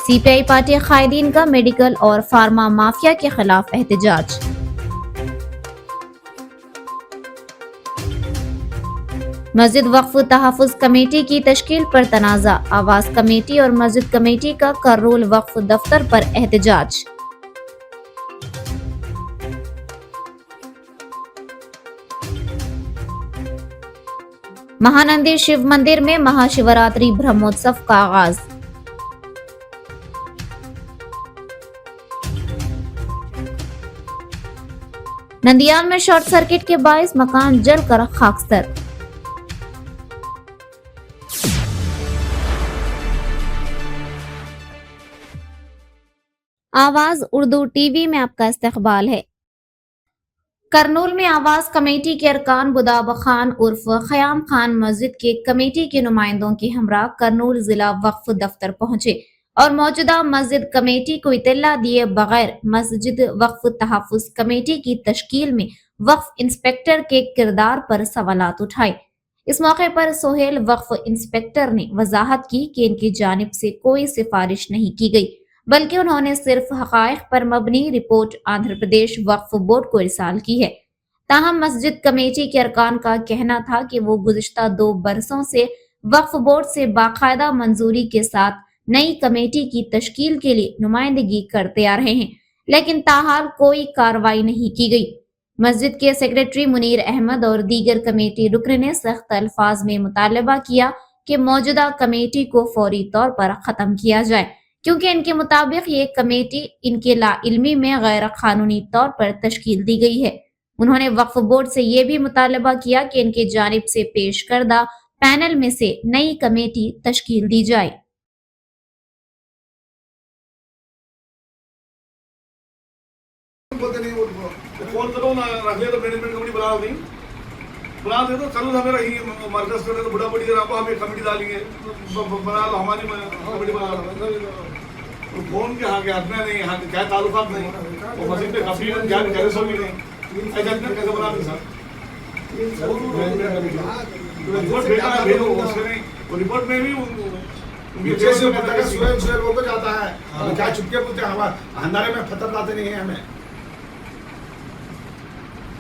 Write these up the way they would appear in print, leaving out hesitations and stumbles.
سی پی آئی پارٹی قائدین کا میڈیکل اور فارما مافیا کے خلاف احتجاج۔ مسجد وقف تحفظ کمیٹی کی تشکیل پر تنازع، آواز کمیٹی اور مسجد کمیٹی کا کرنول وقف دفتر پر احتجاج۔ مہانندی شیو مندر میں مہا شیوراتری برہموتسو کا آغاز۔ نندیال میں شارٹ سرکٹ کے باعث مکان جل کر خاکستر۔ آواز اردو ٹی وی میں آپ کا استقبال ہے۔ کرنول میں آواز کمیٹی کے ارکان بداب خان عرف خیام خان مسجد کے کمیٹی کے نمائندوں کے ہمراہ کرنول ضلع وقف دفتر پہنچے اور موجودہ مسجد کمیٹی کو اطلاع دیے بغیر مسجد وقف تحفظ کمیٹی کی تشکیل میں وقف انسپکٹر کے کردار پر سوالات اٹھائے۔ اس موقع پر سہیل وقف انسپکٹر نے وضاحت کی کہ ان کی جانب سے کوئی سفارش نہیں کی گئی، بلکہ انہوں نے صرف حقائق پر مبنی رپورٹ آندھرا پردیش وقف بورڈ کو ارسال کی ہے۔ تاہم مسجد کمیٹی کے ارکان کا کہنا تھا کہ وہ گزشتہ 2 برسوں سے وقف بورڈ سے باقاعدہ منظوری کے ساتھ نئی کمیٹی کی تشکیل کے لیے نمائندگی کرتے آ رہے ہیں، لیکن تاحال کوئی کارروائی نہیں کی گئی۔ مسجد کے سیکریٹری منیر احمد اور دیگر کمیٹی رکن نے سخت الفاظ میں مطالبہ کیا کہ موجودہ کمیٹی کو فوری طور پر ختم کیا جائے، کیونکہ ان کے مطابق یہ کمیٹی ان کے لا علمی میں غیر قانونی طور پر تشکیل دی گئی ہے۔ انہوں نے وقف بورڈ سے یہ بھی مطالبہ کیا کہ ان کی جانب سے پیش کردہ پینل میں سے نئی کمیٹی تشکیل دی جائے۔ فون کرو نا، رکھ لیا تو مینجمنٹ کمیٹی بنا دے تو چلو ہمیں رہی مرکز کرنے تو بڑا بڑی ہمیں کمیٹی ڈالیں گے، بنا لو ہماری کمیٹی بنا لو۔ فون کے ہاں کے ہاتھ میں نہیں، کیا تعلقات نہیں، وہ مسجد پہ کافی جیسے سو بھی نہیں، ایسا کیسے بنا دیں سر؟ رپورٹ بھیجا ہے، بھیجو اس کے نہیں، وہ رپورٹ میں بھی وہ کو جاتا ہے، کیا چھپکے پوچھتے ہیں، اندھارے میں پتھر لاتے نہیں ہیں ہمیں۔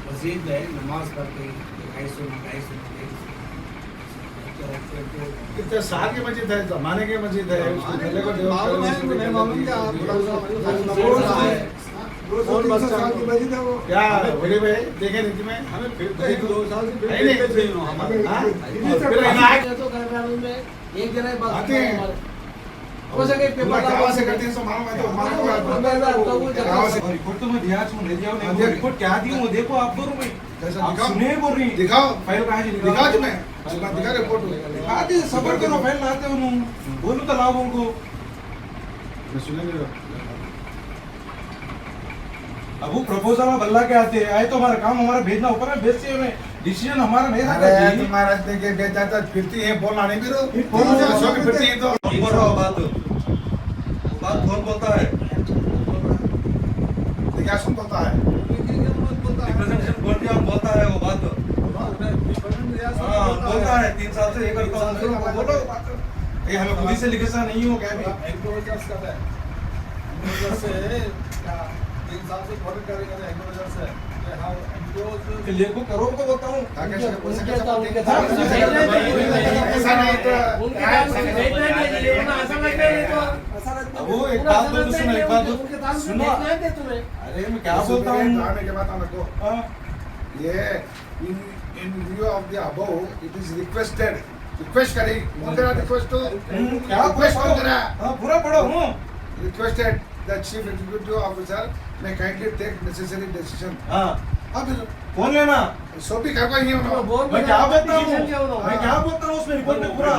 مسجد ہے، نماز پڑھتے ہیں، 250 کتنے سال کی مسجد ہے، زمانے کی مسجد ہے، کیا بڑے بھائی دیکھیں نیچے میں ایک جگہ آتے ہیں ہو سکے پیپر کہاں سے کرتے ہیں سو معلوم ہے تو رپورٹ تو میں دیا رپورٹ کیا دی ہوں، دیکھو آپ بولو بھائی سنے بول رہی دکھاؤ فائل کہاں جی دکھاؤ تمہیں دکھا رپورٹ دکھاتے صبر کرو، فائل لاتے انہوں بولو تو لاؤ ان کو اب وہ پروپوزل اب اللہ کے آتے ہیں، آئے تو ہمارا کام ہمارا بھیجنا اوپر ہے، بھیجتے ہمیں ڈیسیژن ہمارا نہیں رہتا جی۔ تمہارا دیکھے بیٹا تو پھرتی ہے، بولنا نہیں پھرتی ہے تو بات کون بولتا ہے، کیا سن بولتا ہے ریپرزنٹیشن بورڈ کیا بولتا ہے، وہ بات بولتا ہے 3 سال سے یہ کرتا ہوں، بولو یہ ہمیں خود ہی سے لکھے سا نہیں ہو کیا بھی 3 سال سے فوٹو کریں گے لیکو کرو کو بولتا ہوں وہ ایک بات بول سنو، ایک بات سنو، ارے میں کیا بولتا ہوں، یہ in view of the above it is requested request کریں request کیا پورا پڑھو ہوں requested that chief executive officer may kindly take necessary decision. اب کون لینا سو بھی کروا ہی ہے، میں کیا بولتا ہوں اس میں رپورٹ میں پورا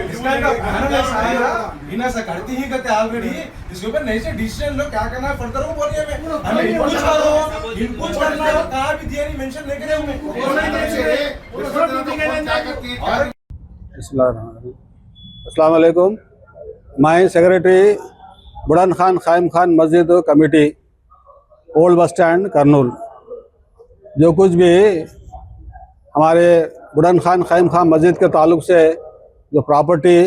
اس کا پینل ایسا ہے بنا ایسا کرتی ہی کرتے آلریڈی، اس کے اوپر نئی سے ڈیسیژن لو کیا کرنا ہے فردر وہ بولیے ہمیں انپوٹ کرو، انپوٹ کرنا ہے کہاں بھی دیا نہیں مینشن لے کے ہمیں السلام علیکم، میں سیکریٹری بڑھن خان خائم خان مسجد کمیٹی اولڈ بس اسٹینڈ کرنول، جو کچھ بھی ہمارے بڑھن خان خائم خان مسجد کے تعلق سے جو پراپرٹی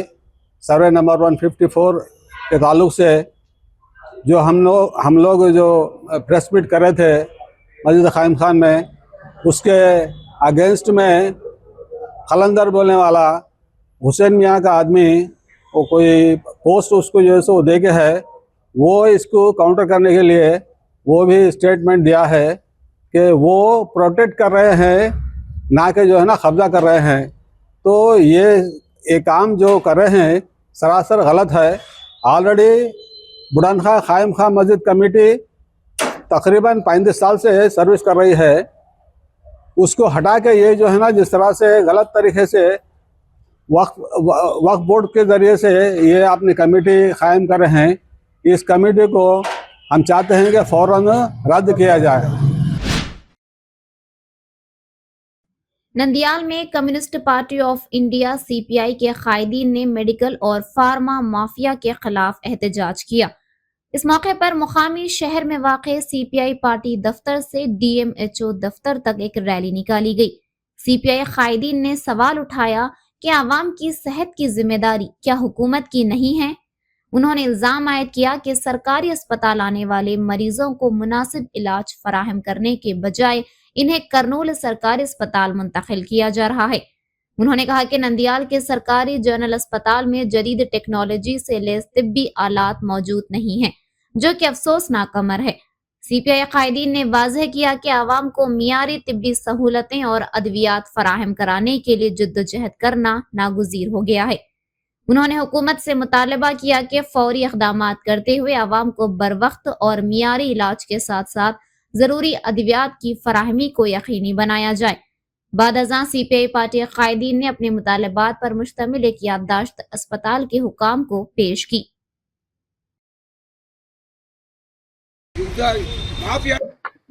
survey number 154 के ताल्लुक से जो हम लोग जो press meet कर रहे थे मस्जिद क़ाइम खान में, उसके अगेंस्ट में खलंदर बोलने वाला हुसैन मियाँ का आदमी वो कोई पोस्ट उसको जो है सो दे के है, वो इसको काउंटर करने के लिए वो भी स्टेटमेंट दिया है कि वो प्रोटेक्ट कर रहे हैं, ना कि जो है ना कब्जा कर रहे हैं। तो ये काम जो कर रहे हैं सरासर गलत है। ऑलरेडी बुढ़ान खां क़ाइम खान मस्जिद कमेटी तकरीबन 35 साल से सर्विस कर रही है, उसको हटा के ये जो है ना जिस तरह से गलत तरीके से वक्फ बोर्ड के ज़रिए से ये अपनी कमेटी क़ायम कर रहे हैं, इस कमेटी को हम चाहते हैं कि फ़ौरन रद्द किया जाए। नंदियाल में communist party of India CPI के कायदीन ने मेडिकल और फार्मा माफिया के खिलाफ एहतजाज किया। इस मौके पर मुकामी शहर में वाक़े सीपीआई पार्टी दफ्तर से डीएमएचओ दफ्तर तक एक रैली निकाली गई। सीपीआई कायदीन ने सवाल उठाया कि आवाम की सेहत की जिम्मेदारी क्या हुकूमत की नहीं है। उन्होंने इल्जाम आयद किया कि सरकारी अस्पताल आने वाले मरीजों को मुनासिब इलाज फराहम करने के बजाय इन्हें करनूल सरकारी अस्पताल मुंतकिल किया जा रहा है। उन्होंने कहा कि नंदियाल के सरकारी जनरल अस्पताल में जदीद टेक्नोलॉजी से लैस तिब्बी आलात मौजूद नहीं है, जो कि अफसोसनाक अमर है। सीपीआई कायदीन ने वाज़ेह किया कि आवाम को मियारी तिब्बी सहूलतें और अद्वियात फराहम कराने के लिए जद्दोजहद करना नागुज़ीर हो गया है। उन्होंने हुकूमत से मुतालबा किया कि फौरी इक़दामात करते हुए आवाम को बरवक्त और मियारी इलाज के साथ साथ ज़रूरी अद्वियात की फराहमी को यकीनी बनाया जाए। बाद अज़ां सीपीआई पार्टी कायदीन ने अपने मुतालबात पर मुश्तमिल एक याददाश्त अस्पताल के हुकाम को पेश की।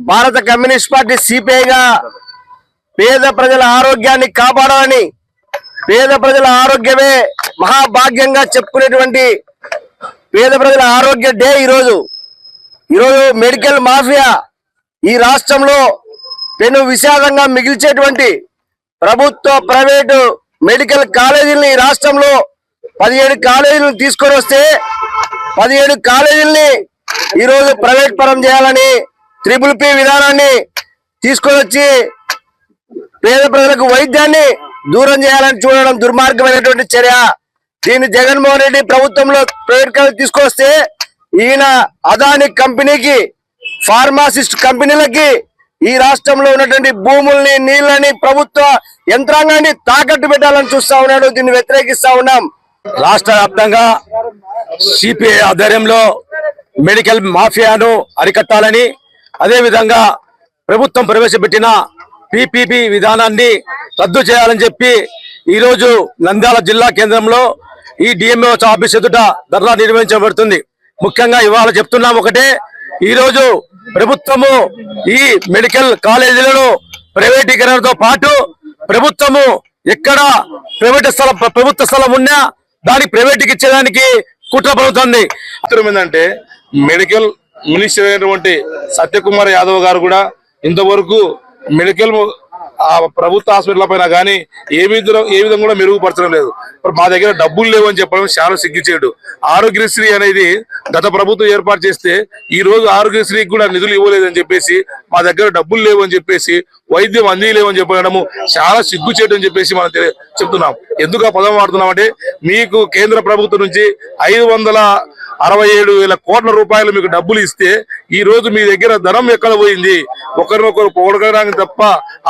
భారత కమ్యూనిస్ట్ పార్టీ సిపిఐగా పేద ప్రజల ఆరోగ్యాన్ని కాపాడాలని, పేద ప్రజల ఆరోగ్యమే మహాభాగ్యంగా చెప్పుకునేటువంటి పేద ప్రజల ఆరోగ్య డే ఈరోజు మెడికల్ మాఫియా ఈ రాష్ట్రంలో పెను విషాదంగా మిగిల్చేటువంటి ప్రభుత్వ ప్రైవేటు మెడికల్ కాలేజీలని ఈ రాష్ట్రంలో 17 కాలేజీలను తీసుకొని వస్తే 17 కాలేజీలని ఈరోజు ప్రైవేట్ పరం చేయాలని ట్రిపుల్ పి విధానాన్ని తీసుకొని వచ్చి పేద ప్రజలకు వైద్యాన్ని దూరం చేయాలని చూడడం దుర్మార్గమైనటువంటి చర్య। దీన్ని జగన్మోహన్ రెడ్డి ప్రభుత్వంలో ప్రైవేట్ కాలేజ్ తీసుకొస్తే ఈయన అదాని కంపెనీకి, ఫార్మాసిస్ట్ కంపెనీలకి ఈ రాష్ట్రంలో ఉన్నటువంటి భూముల్ని, నీళ్ళని, ప్రభుత్వ యంత్రాంగాన్ని తాకట్టు పెట్టాలని చూస్తా ఉన్నాడు। దీన్ని వ్యతిరేకిస్తా ఉన్నాం। రాష్ట్ర వ్యాప్తంగా సిపిఐ ఆధ్వర్యంలో మెడికల్ మాఫియాను అరికట్టాలని, అదేవిధంగా ప్రభుత్వం ప్రవేశపెట్టిన పీపీపీ విధానాన్ని రద్దు చేయాలని చెప్పి ఈరోజు నంద్యాల జిల్లా కేంద్రంలో ఈ డిఎంఓ ఆఫీస్ ఎదుట ధర్నా నిర్వహించబడుతుంది। ముఖ్యంగా ఇవాళ చెప్తున్నాం ఒకటే, ఈరోజు ప్రభుత్వము ఈ మెడికల్ కాలేజీలను ప్రైవేటీకరణతో పాటు ప్రభుత్వము ఎక్కడ ప్రభుత్వ స్థలం ఉన్నా దానికి ప్రైవేట్కి ఇచ్చేదానికి కుట్ర పడుతుంది। ఏంటంటే మెడికల్ మినిస్టర్ అయినటువంటి సత్యకుమార్ యాదవ్ గారు కూడా ఇంతవరకు మెడికల్ ప్రభుత్వ హాస్పిటల్ పైన కానీ ఏ విధంగా కూడా మెరుగుపరచడం లేదు। మా దగ్గర డబ్బులు లేవని చెప్పడం చాలా సిగ్గుచేటు। ఆరోగ్యశ్రీ అనేది గత ప్రభుత్వం ఏర్పాటు చేస్తే ఈ రోజు ఆరోగ్యశ్రీకి కూడా నిధులు ఇవ్వలేదని చెప్పేసి, మా దగ్గర డబ్బులు లేవని చెప్పేసి, వైద్యం అందిలేవని చెప్పడము చాలా సిగ్గుచేటు అని చెప్పేసి మనం చెప్తున్నాం। ఎందుకు ఆ పదం వాడుతున్నాం అంటే, మీకు కేంద్ర ప్రభుత్వం నుంచి 567,000 కోట్ల రూపాయలు మీకు డబ్బులు ఇస్తే ఈ రోజు మీ దగ్గర ధనం ఎక్కడ పోయింది? ఒకరినొకరు పొగడడానికి తప్ప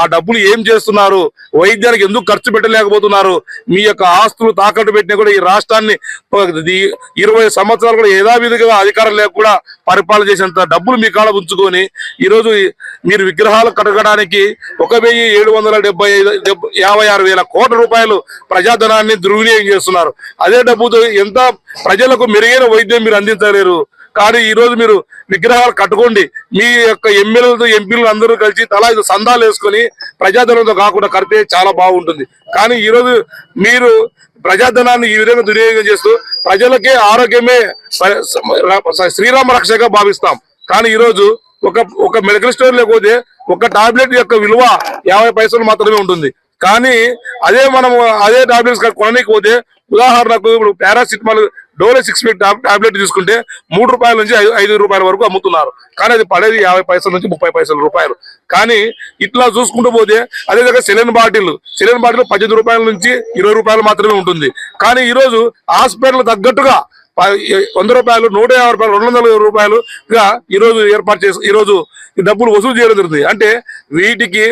ఆ డబ్బులు ఏం చేస్తున్నారు? వైద్యానికి ఎందుకు ఖర్చు పెట్టలేకపోతున్నారు? మీ యొక్క ఆస్తులు తాకట్టు పెట్టినా కూడా ఈ రాష్ట్రాన్ని 20 సంవత్సరాలు కూడా యథావిధిగా అధికారం లేక కూడా పరిపాలన చేసేంత డబ్బులు మీ కాడ ఉంచుకొని ఈ రోజు మీరు విగ్రహాలు కట్టడానికి 1,756,000 కోట్ల రూపాయలు ప్రజాధనాన్ని దుర్వినియోగం చేస్తున్నారు। అదే డబ్బుతో ఎంత ప్రజలకు మెరుగైన వైద్యం మీరు అందించలేరు। కానీ ఈ రోజు మీరు విగ్రహాలు కట్టుకోండి, మీ యొక్క ఎమ్మెల్యేలతో ఎంపీలు అందరూ కలిసి తలా సందాలు వేసుకొని ప్రజాధనంతో కాకుండా కడితే చాలా బాగుంటుంది। కానీ ఈ రోజు మీరు ప్రజాధనాన్ని ఈ విధంగా దుర్వినియోగం చేస్తూ ప్రజలకే ఆరోగ్యమే శ్రీరామ రక్షగా భావిస్తాం। కానీ ఈ రోజు ఒక మెడికల్ స్టోర్ లేకపోతే ఒక టాబ్లెట్ యొక్క విలువ 50 పైసలు మాత్రమే ఉంటుంది। కానీ అదే మనము అదే టాబ్లెట్స్ కొనడానికి పోతే ఉదాహరణకు ఇప్పుడు పారాసిటమాల్ డోలో 6 టాబ్లెట్ తీసుకుంటే 3 రూపాయల నుంచి 5 రూపాయల వరకు అమ్ముతున్నారు. కానీ అది పడేది 50 పైసల నుంచి 30 రూపాయలు. కానీ ఇట్లా చూసుకుంటూ పోతే అదే విధంగా సెలైన్ బాటిల్ 18 రూపాయల నుంచి 20 రూపాయలు మాత్రమే ఉంటుంది. కానీ ఈ రోజు హాస్పిటల్ తగ్గట్టుగా 100 రూపాయలు, 150 రూపాయలు, 240 రూపాయలుగా ఈరోజు ఏర్పాటు చేసి ఈరోజు డబ్బులు వసూలు చేయడం జరుగుతుంది. అంటే వీటికి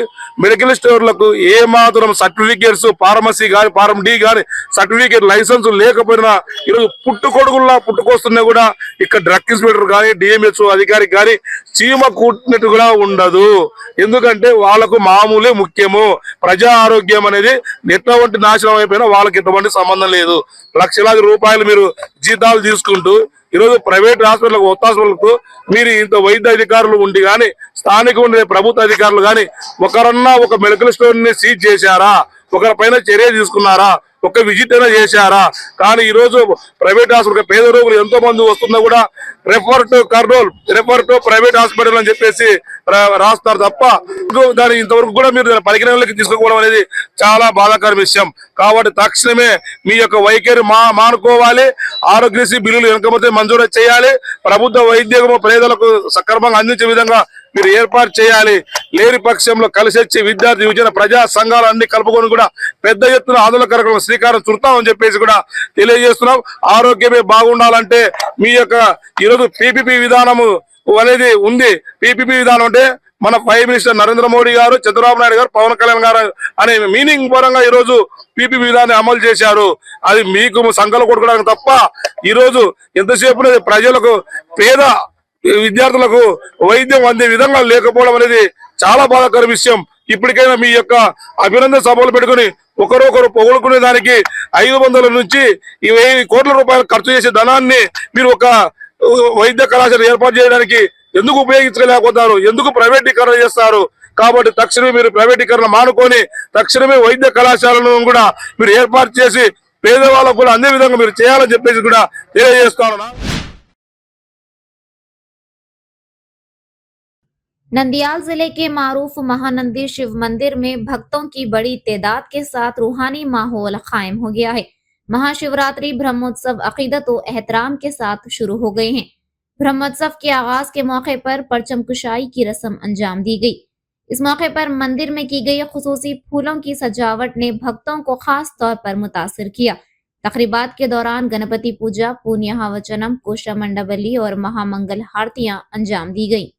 మెడికల్ స్టోర్లకు ఏ మాత్రం సర్టిఫికేట్స్, ఫార్మసీ కానీ, ఫార్మ్ డి కానీ సర్టిఫికేట్ లైసెన్స్ లేకపోయినా ఈరోజు పుట్టుకొడుగుల్లా పుట్టుకొస్తున్నా కూడా ఇక్కడ డ్రగ్ ఇన్స్పెక్టర్ కానీ, డిఎంహెచ్ అధికారికి కానీ చీమ కూట్టినట్టు కూడా ఉండదు. ఎందుకంటే వాళ్ళకు మామూలే ముఖ్యము. ప్రజా ఆరోగ్యం అనేది ఎటువంటి నాశనం అయిపోయినా వాళ్ళకి ఎటువంటి సంబంధం లేదు. లక్షలాది రూపాయలు మీరు జీతాలు తీసుకుంటూ ఈరోజు ప్రైవేట్ హాస్పిటల్కు, హాస్పిటల్కు మీరు ఇంత వైద్య అధికారులు ఉండి కానీ, స్థానిక ఉండే ప్రభుత్వ అధికారులు కానీ ఒకరన్నా ఒక మెడికల్ స్టోర్ ని సీజ్ చేశారా? ఒకరి పైన చర్య తీసుకున్నారా? ఒక విజిట్ అయినా చేశారా? కానీ ఈ రోజు ప్రైవేట్ హాస్పిటల్ పేద రోగులు ఎంతో మంది వస్తున్నా కూడా refer to Kurnool, refer to private hospital అని చెప్పేసి రాస్తారు తప్ప దాని ఇంతవరకు కూడా మీరు పరిగణనలోకి తీసుకోవడం అనేది చాలా బాధాకర విషయం. కాబట్టి తక్షణమే మీ యొక్క వైఖరి మానుకోవాలి. ఆరోగ్యశ్రీ బిల్లులు వెనకపోతే మంజూరు చేయాలి. ప్రభుత్వ వైద్యము పేదలకు సక్రమంగా అందించే విధంగా మీరు ఏర్పాటు చేయాలి. లేని పక్షంలో కలిసి వచ్చి విద్యార్థి యువజన ప్రజా సంఘాలు అన్ని కలుపుకొని కూడా పెద్ద ఎత్తున ఆందోళన కార్యక్రమం శ్రీకారం చుడతామని చెప్పేసి కూడా తెలియజేస్తున్నాం. ఆరోగ్యమే బాగుండాలంటే మీ యొక్క ఈరోజు పీపీపీ విధానము అనేది ఉంది. పీపీపీ విధానం అంటే మన ప్రైమ్ మినిస్టర్ నరేంద్ర మోడీ గారు, చంద్రబాబు నాయుడు గారు, పవన్ కళ్యాణ్ గారు అనే మీనింగ్ పరంగా ఈరోజు పీపీపీ విధానాన్ని అమలు చేశారు. అది మీకు సంఘాలు కొట్టుకోవడానికి తప్ప ఈరోజు ఎంతసేపు ప్రజలకు, పేద విద్యార్థులకు వైద్యం అందే విధంగా లేకపోవడం అనేది చాలా బాధాకర విషయం. ఇప్పటికైనా మీ యొక్క అభినందన సభలు పెట్టుకుని ఒకరొకరు పొగుడుకునే దానికి 500 నుంచి 1000 కోట్ల రూపాయలు ఖర్చు చేసే ధనాన్ని మీరు ఒక వైద్య కళాశాల ఏర్పాటు చేయడానికి ఎందుకు ఉపయోగించలేకపోతారు? ఎందుకు ప్రైవేటీకరణ చేస్తారు? కాబట్టి తక్షణమే మీరు ప్రైవేటీకరణ మానుకొని తక్షణమే వైద్య కళాశాలను కూడా మీరు ఏర్పాటు చేసి పేదవాళ్ళకు కూడా అందే విధంగా మీరు చేయాలని చెప్పేసి కూడా తెలియజేస్తాను. नंदियाल जिले के मारूफ महानंदी शिव मंदिर में भक्तों की बड़ी तादाद के साथ रूहानी माहौल कायम हो गया है। महाशिवरात्रि ब्रह्मोत्सव अकीदत व एहतराम के साथ शुरू हो गए हैं। ब्रह्मोत्सव के आगाज के मौके पर परचम कुशाई की रस्म अंजाम दी गई। इस मौके पर मंदिर में की गई खुसूसी फूलों की सजावट ने भक्तों को खास तौर पर मुतासिर किया। तकरीबात के दौरान गणपति पूजा, पून्यहा वचनम, कोशा मंडबली और महामंगल आरतियां अंजाम दी गई।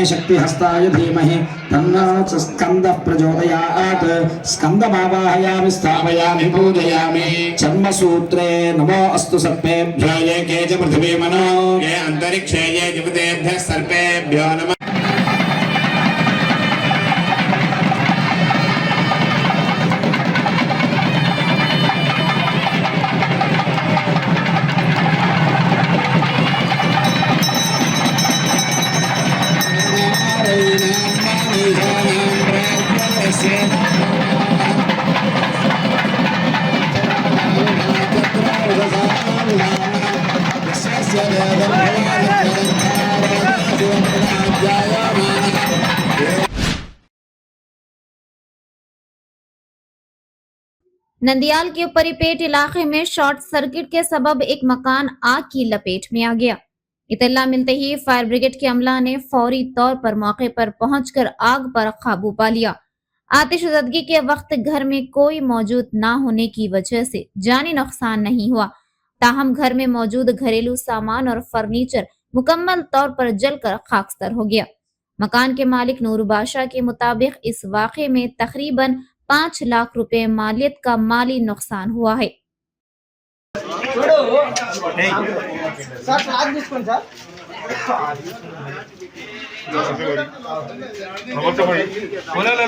शक्ति हस्ताय धीमहि तन्नो स्कंदः प्रचोदयात्। स्कंदमावाहयामि स्थापयामि पूजयामि। चर्मसूत्रे नमो अस्तु सर्पेभ्यो ये के च पृथिवी मनो ये अंतरिक्षे ये जीवतेभ्यः सर्पेभ्यो नमः। नंदियाल के उपरीपेट इलाके में शॉर्ट सर्किट के सबब एक मकान आग की लपेट में आ गया। इत्तला मिलते ही फायर ब्रिगेड के अमला ने फौरी तौर पर मौके पर पहुंचकर आग पर काबू पा लिया। आतिशज़दगी के वक्त घर में कोई मौजूद ना होने की वजह से जानी नुकसान नहीं हुआ, ताहम घर में मौजूद घरेलू सामान और फर्नीचर मुकम्मल तौर पर जलकर खाकस्तर हो गया। मकान के मालिक नूर बादशाह के मुताबिक इस वाक़े में तकरीबन 5 लाख रुपए मालियत का माली नुकसान हुआ है।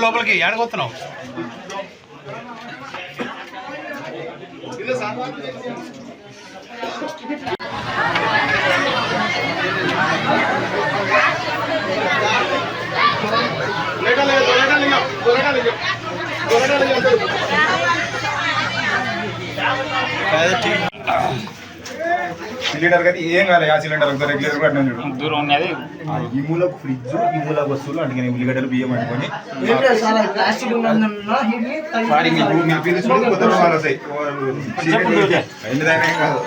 లోపలికి ఏడగొస్తున్నావు సిలిండర్ కానీ ఏం కాలేదు ఆ సిలిండర్ ఒక రెగ్యులర్ గా దూరం ఉన్నది ఈ మూలకు ఫ్రిడ్జ్ ఈ మూల వస్తువులు అందుకని ఉల్లిగడ్డలు బియ్యం అనుకొని సారీ మీ పిలుచుకుంటే కొత్త రూపాయలు వస్తాయి ఎన్నిదైనా ఏం కాదు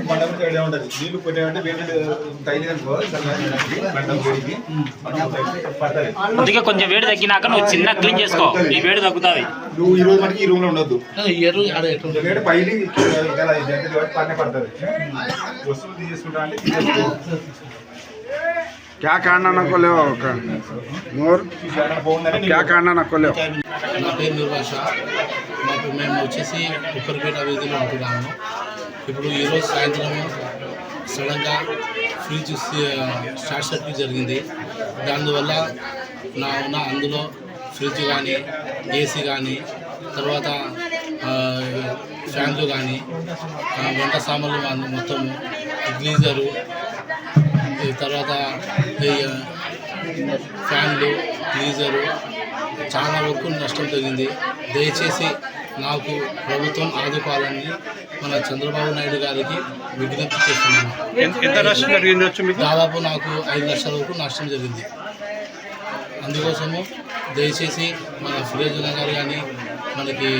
మండపం సైడ్ ఉంటుంది నీళ్లు పెట్టామంటే వేడి తగిలిదనుకో పడుతుంది కొద్దిగా కొంచెం వేడి తగ్గినాక నువ్వు చిన్న క్లీన్ చేసుకో ఈ వేడి తగ్గుతుంది నువ్వు ఈ రోజు మనకి ఈ రూమ్ లో ఉండొద్దు వేడి పైలి పన్నే పడుతుంది వస్తువులు తీసేసుకుంటా అంటే తీసేసుకో क्या करना ना को ले मोर क्या करना ना को ले నా పేరు నిర్వాష మేము వచ్చేసి కుక్కర్పేట వీధిలో ఉంటున్నాము. ఇప్పుడు ఈరోజు సాయంత్రం సడన్గా ఫ్రిడ్జ్ షార్ట్ సర్క్యూట్ జరిగింది. దానివల్ల అందులో ఫ్రిడ్జ్ కానీ ఏసీ కానీ తర్వాత ఫ్యాన్లు కానీ వంట సామాన్లు కానీ మొత్తం గ్లీజరు తర్వాత ఫ్యాన్లు గీజరు చాలా వరకు నష్టం జరిగింది. దయచేసి నాకు ప్రభుత్వం ఆదుకోవాలని మన చంద్రబాబు నాయుడు గారికి విజ్ఞప్తి చేస్తున్నాను. ఎంత నష్టం జరిగిందొచ్చు మీకు? దాదాపు నాకు 5 లక్షల వరకు నష్టం జరిగింది. అందుకోసము దయచేసి మన ఫిరోజ్ నగర్ కానీ మనకి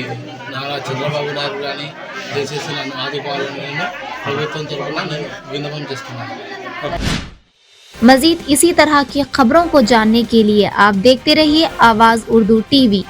నారా చంద్రబాబు నాయుడు కానీ దయచేసి నన్ను ఆదుకోవాలని నేను ప్రభుత్వం తరఫున నేను విన్నపం చేస్తున్నాను. मजीद इसी तरह की खबरों को जानने के लिए आप देखते रहिए आवाज़ उर्दू टीवी।